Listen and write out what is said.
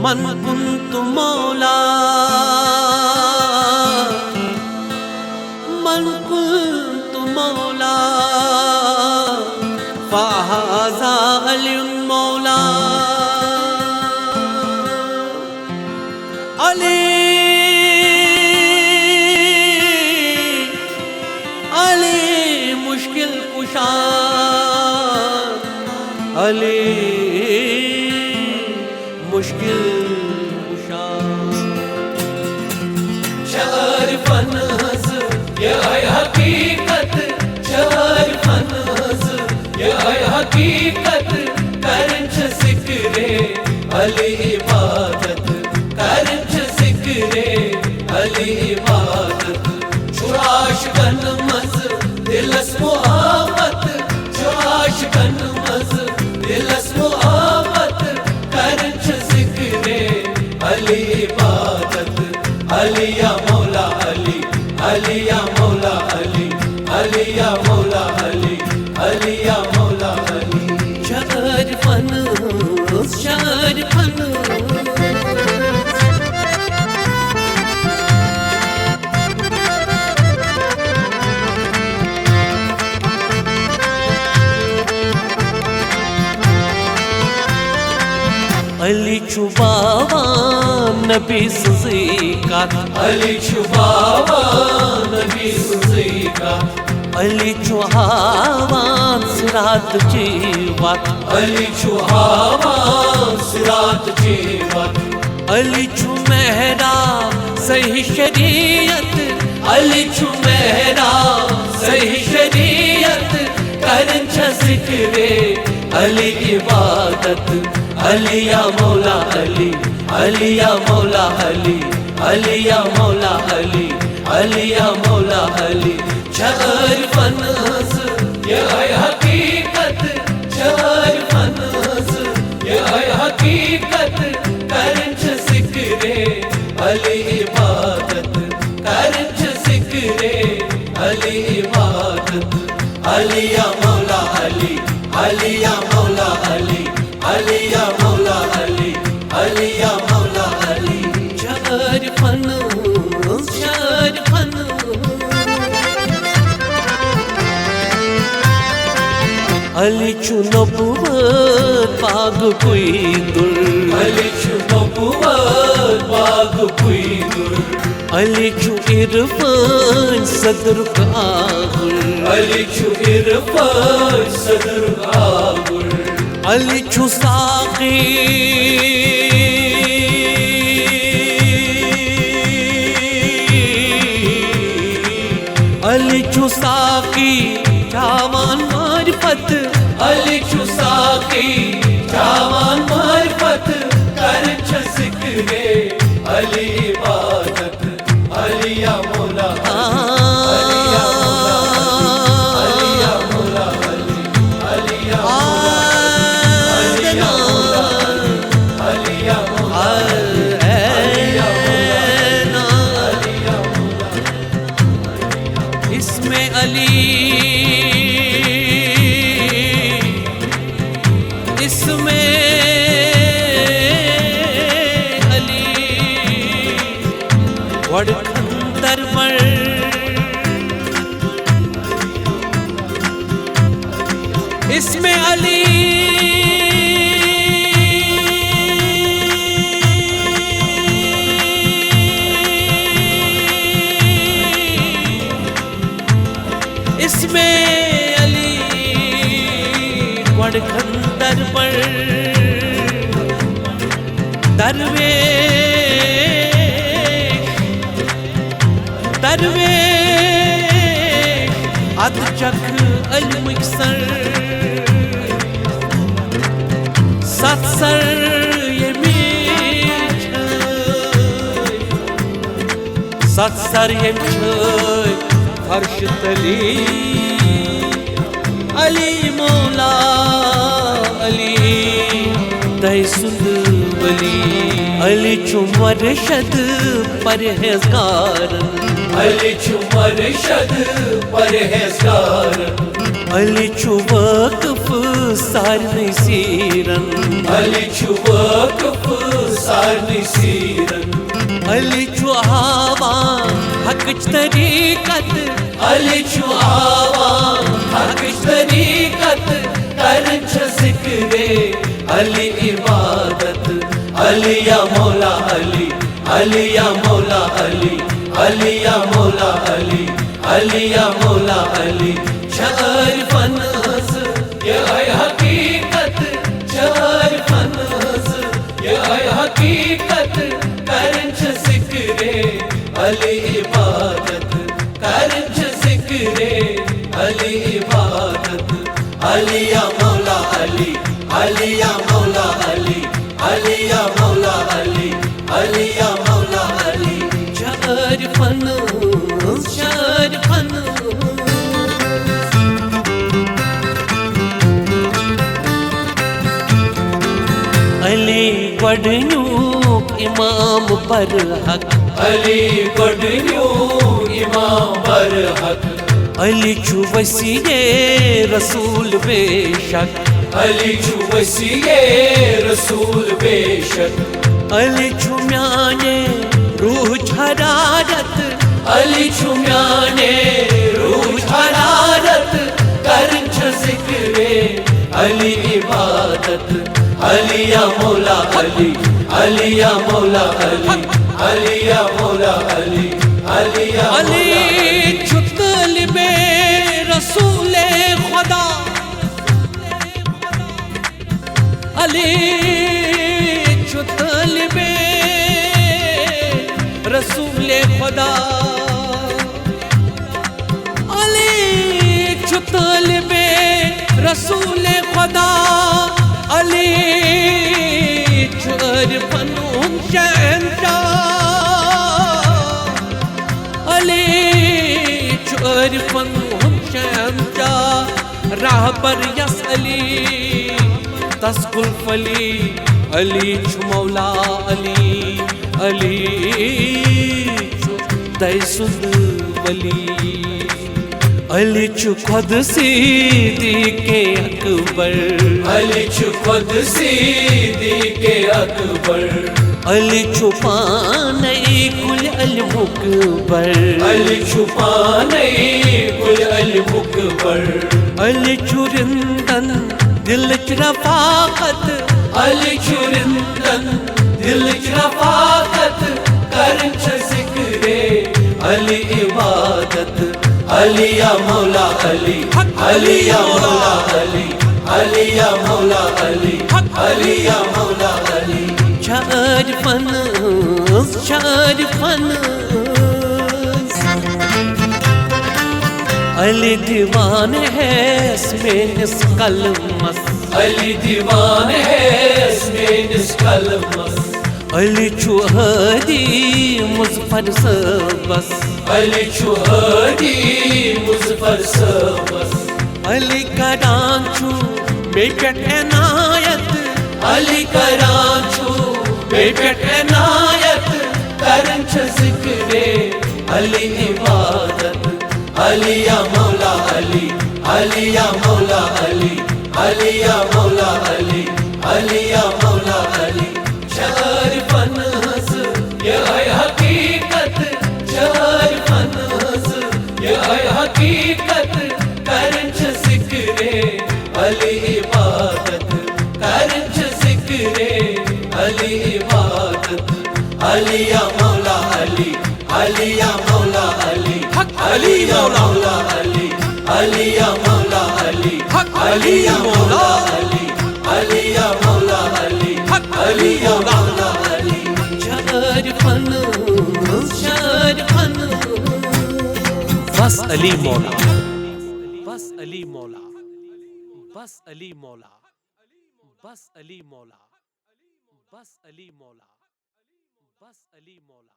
من كنت مولا من كنت مولا فهذا علي مولا علي علي مشکل کشا علی مشکل کشا شعر فنز یہ ہے حقیقت شعر فنز یہ ہے حقیقت کرنچ ذکر علی عبادت کرنچ ذکر علی عبادت چراش کنمز دلس محبت چراش کنمز دلس محبت کرنچ ذکر علی عبادت علی یا مولا علی علی یا مولا علی علی یا مولا علی علی یا مولا علی شعر فنز شعر فنز علی چوباوا نبی سزیکا علی چوباوا نبی سزیکا علی چوہاوان سرات جیوات علی چوہاوا سرات جیوت علی چو مہرا صحیح شریعت علی چو مہرا صحیح شریعت کرنچ ذکر علی عبادت علی یا مولا علی علی یا مولا علی علی یا مولا علی علی یا مولا علی شعر فنز یہ ہے حقیقت شعر فنز یہ ہے حقیقت کرنچ ذکر علی عبادت کرنچ ذکر علی عبادت علی یا مولا علی علی یا مولا علی علی یا مولا علی علی یا مولا علی شعر فنز شعر فنز علی چو نبوت باغ کوئی در علی چو نبوت باغ کوئی در علی چو عرفان صدر کاغر علی چو عرفان صدر کاغر علی چو ساقی علی چو ساقی جاوان معرفت علی چو ساقی جاوان معرفت کرنچ ذکر علی عبادت علی یا مولا علی یا مولا علی یا مولا علی علی یا مولا علی یا مولا علی یا مولا علی یا مولا اس میں علی اس میں علی وڑ کھندر مر اس میں علی اس میں علی وڑ کھندر پر درویش درویش اد چک علم اکسر ست سر یہ میچ ست سر یہ میچ فرش تلی علی مولا علی دہ سند ولی علی چو مرشد پرہیزگار علی چو مرشد پرہیزگار علی چو وقف سارنٕے سیٖرن علی چھُ وٲقف سارنٕے سیٖرن علی چھُ ہاوان حقٕچ طریٖقت علی چھُ ہاوان حقٕچ طریٖقت کران چھِ ذِکرے علی عبادت علی یا مولا علی علی یا مولا علی علی یا مولا علی علی یا مولا علی شعر فنز یہ ہے حقیقت شعر فنز یہ ہے حقیقت کرن چھ ذکرے علی عبادت کرن چھ ذکرے علی عبادت علی یا مولا علی علی یا مولا علی علی یا مولا علی علی یا مولا علی شعر فنز شعر فنز علی گۄڈنیُک امام برحق علی گۄڈنیُک امام برحق علی چھُ وسیع رسول بے شک علی چھُ وسیع رسول بے شک علی چھُ میانہِ روحٕچ حرارت علی چھُ میانے روح حرارت کرن چھ ذکرے علی عبادت علی یا مولا علی علی یا مولا علی علی یا مولا علی علی یا مولا علی چھُ طالب رسول خدا علی چھُ طالب رسول خدا علی چھُ طالب رسول خدا علی چھُ عرفن ہُنٛد شہنشاہ علی چھُ عرفن ہُنٛد شہنشاہ رہبر یس علی تس قلف علی علی چھُ مولا علی علی چھُ دَے سُنٛد ولی علی چھُ خۄد صدیق اکبر علی چھُ خود صدیق اکبر علی چھُ پانے کُلہِ المُکبر علی چھُ پانے کُلہِ المُکبر علی چھُ رِندن دِلٕچ رفاقت علی چھُ رِندن دِلٕچ رفاقت کرن چھ ذکرے علی عبادت علی یا مولا علی علی یا مولا علی علی یا مولا علی علی یا مولا علی شعر فنز شعر فنز علی دیوان ہے اس میٲنِس قلمس علی دیوان ہے اس میٲنِس قلمس علی چھُ ہادی مظفر صٲبس علی چھُ ہادی مظفر صٲبس علی کران چھُ بیٚیہِ پٮ۪ٹھ عنایت علی کران چھُ بیٚیہِ پٮ۪ٹھ عنایت کران چھ ذکرے علی عبادت علی یا مولا علی علی یا مولا علی علی یا مولا علی علی یا مولا علی شعر فنز یہ ہے حقیقت شعر فنز یہ ہے حقیقت کرن چھ ذکرے علی عبادت کرن چھ ذکرے علی عبادت علی یا مولا علی علی یا مولا علی علی یا مولا علی علی یا مولا علی علی یا مولا علی علی یا مولا علی علی یا مولا علی شعر فنز شعر فنز بس علی مولا بس علی مولا بس علی مولا بس علی مولا بس علی مولا بس علی مولا